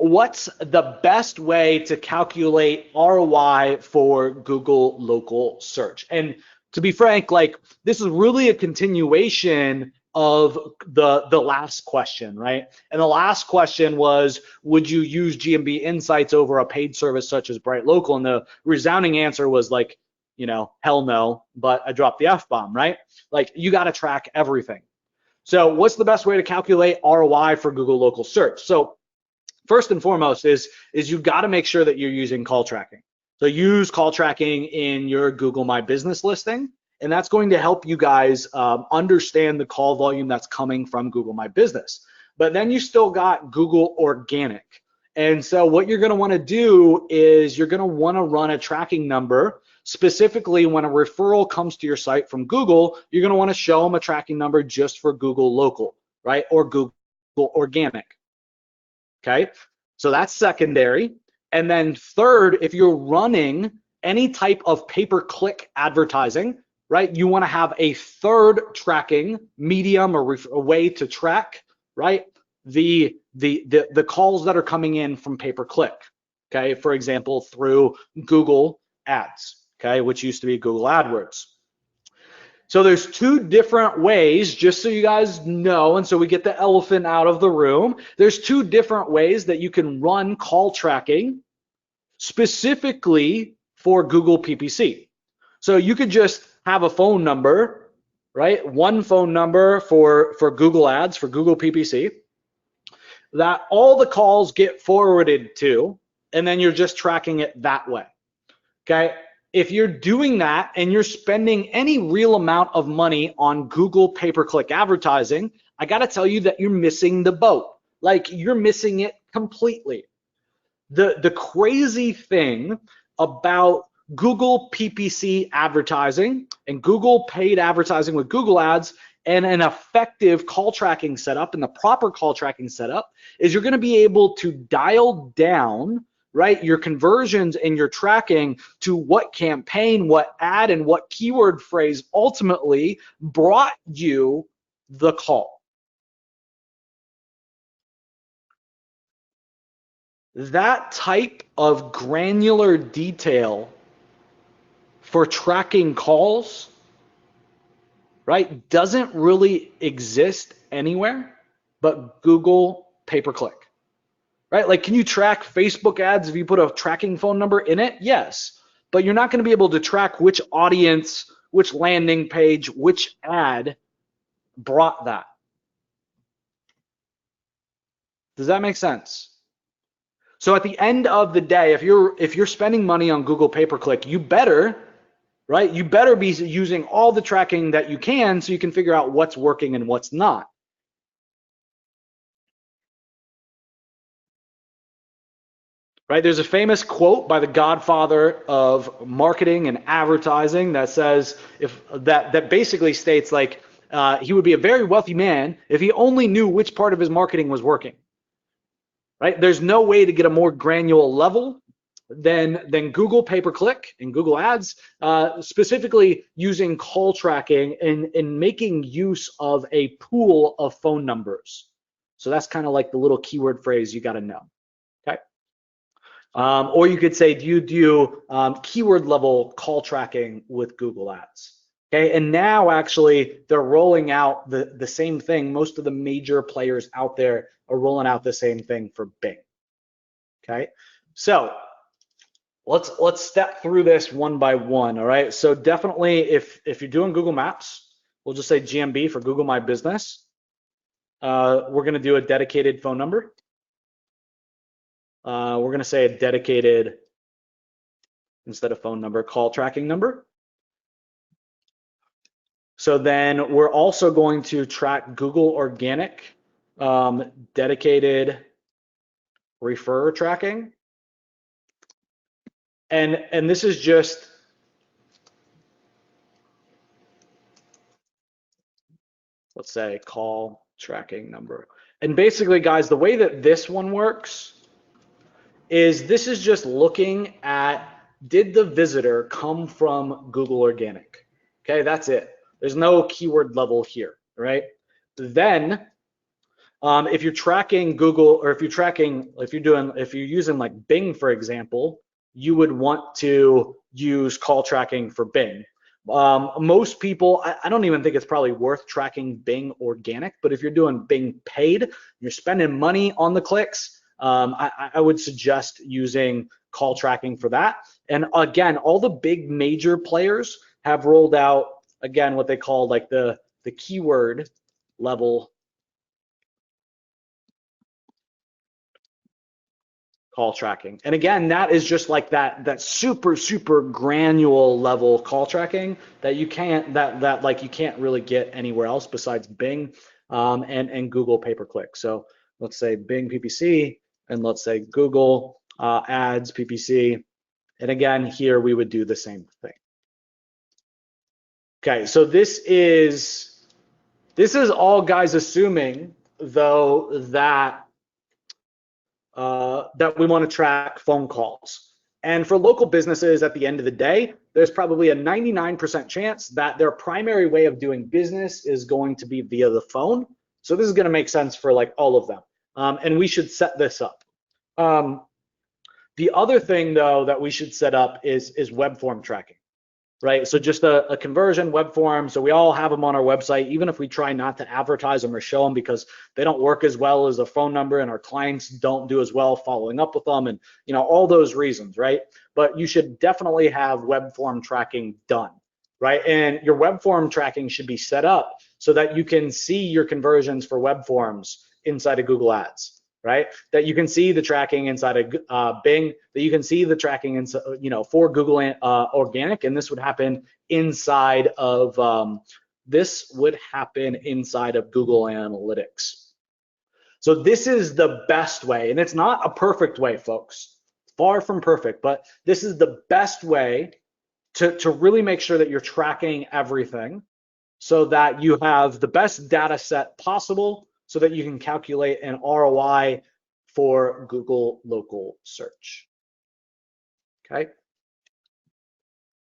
what's the best way to calculate ROI for Google local search? And to be frank, like this is really a continuation of the last question, right? And the last question was, would you use GMB Insights over a paid service such as Bright Local? And the resounding answer was like, hell no, but I dropped the F-bomb, right? Like you got to track everything. So what's the best way to calculate ROI for Google local search? So first and foremost is you've got to make sure that you're using call tracking. So use call tracking in your Google My Business listing, and that's going to help you guys understand the call volume that's coming from Google My Business. But then you still got Google Organic. And so what you're going to want to do is you're going to want to run a tracking number. Specifically, when a referral comes to your site from Google, you're going to want to show them a tracking number just for Google Local, right? Or Google Organic. Okay, so that's secondary. And then third, if you're running any type of pay-per-click advertising, right, you want to have a third tracking medium or a way to track, right, the calls that are coming in from pay-per-click. Okay, for example, through Google Ads, okay, which used to be Google AdWords. So there's two different ways, just so you guys know, and so we get the elephant out of the room. There's two different ways that you can run call tracking specifically for Google PPC. So you could just have a phone number, right? One phone number for Google Ads, for Google PPC, that all the calls get forwarded to, and then you're just tracking it that way, okay? If you're doing that and you're spending any real amount of money on Google pay-per-click advertising, I gotta tell you that you're missing the boat. Like you're missing it completely. The crazy thing about Google PPC advertising and Google paid advertising with Google Ads and an effective call tracking setup and the proper call tracking setup is you're gonna be able to dial down, right, your conversions and your tracking to what campaign, what ad, and what keyword phrase ultimately brought you the call. That type of granular detail for tracking calls, right, doesn't really exist anywhere but Google pay-per-click. Right? Like, can you track Facebook ads if you put a tracking phone number in it? Yes, but you're not going to be able to track which audience, which landing page, which ad brought that. Does that make sense? So at the end of the day, if you're spending money on Google pay-per-click, you better, right? You better be using all the tracking that you can so you can figure out what's working and what's not. Right, there's a famous quote by the godfather of marketing and advertising that says that basically states like he would be a very wealthy man if he only knew which part of his marketing was working. Right, there's no way to get a more granular level than Google pay-per-click and Google Ads, specifically using call tracking and making use of a pool of phone numbers. So that's kind of like the little keyword phrase you got to know. Okay. Or you could say, do you do keyword level call tracking with Google Ads? Okay, and now actually they're rolling out the same thing. Most of the major players out there are rolling out the same thing for Bing. Okay, so let's step through this one by one. All right, so definitely if you're doing Google Maps, we'll just say GMB for Google My Business. We're going to do a dedicated phone number. We're going to say a dedicated, instead of phone number, call tracking number. So then we're also going to track Google Organic, dedicated refer tracking. And this is just, let's say, call tracking number. And basically, guys, the way that this one works is this is just looking at, did the visitor come from Google Organic? Okay, that's it. There's no keyword level here, right? Then If you're tracking Google, or if you're using like Bing, for example, you would want to use call tracking for Bing. Most people, I don't even think it's probably worth tracking Bing organic, but if you're doing Bing paid, you're spending money on the clicks, I would suggest using call tracking for that. And again, all the big major players have rolled out, again, what they call like the keyword level call tracking. And again, that is just like that super granular level call tracking that you can't like you can't really get anywhere else besides Bing and Google pay-per-click. So let's say Bing PPC, and let's say Google ads PPC. And again, here we would do the same thing. Okay, so this is all, guys, assuming though that that we want to track phone calls. And for local businesses, at the end of the day, there's probably a 99% chance that their primary way of doing business is going to be via the phone. So this is going to make sense for like all of them. And we should set this up. The other thing, though, that we should set up is web form tracking. Right, so just a conversion web form. So we all have them on our website, even if we try not to advertise them or show them because they don't work as well as a phone number, and our clients don't do as well following up with them, and all those reasons, right? But you should definitely have web form tracking done, right? And your web form tracking should be set up so that you can see your conversions for web forms inside of Google Ads. Right, that you can see the tracking inside of Bing, that you can see the tracking inside, for Google organic, and this would happen inside of Google Analytics. So this is the best way, and it's not a perfect way, folks. Far from perfect, but this is the best way to really make sure that you're tracking everything, so that you have the best data set possible, so that you can calculate an ROI for Google local search. Okay.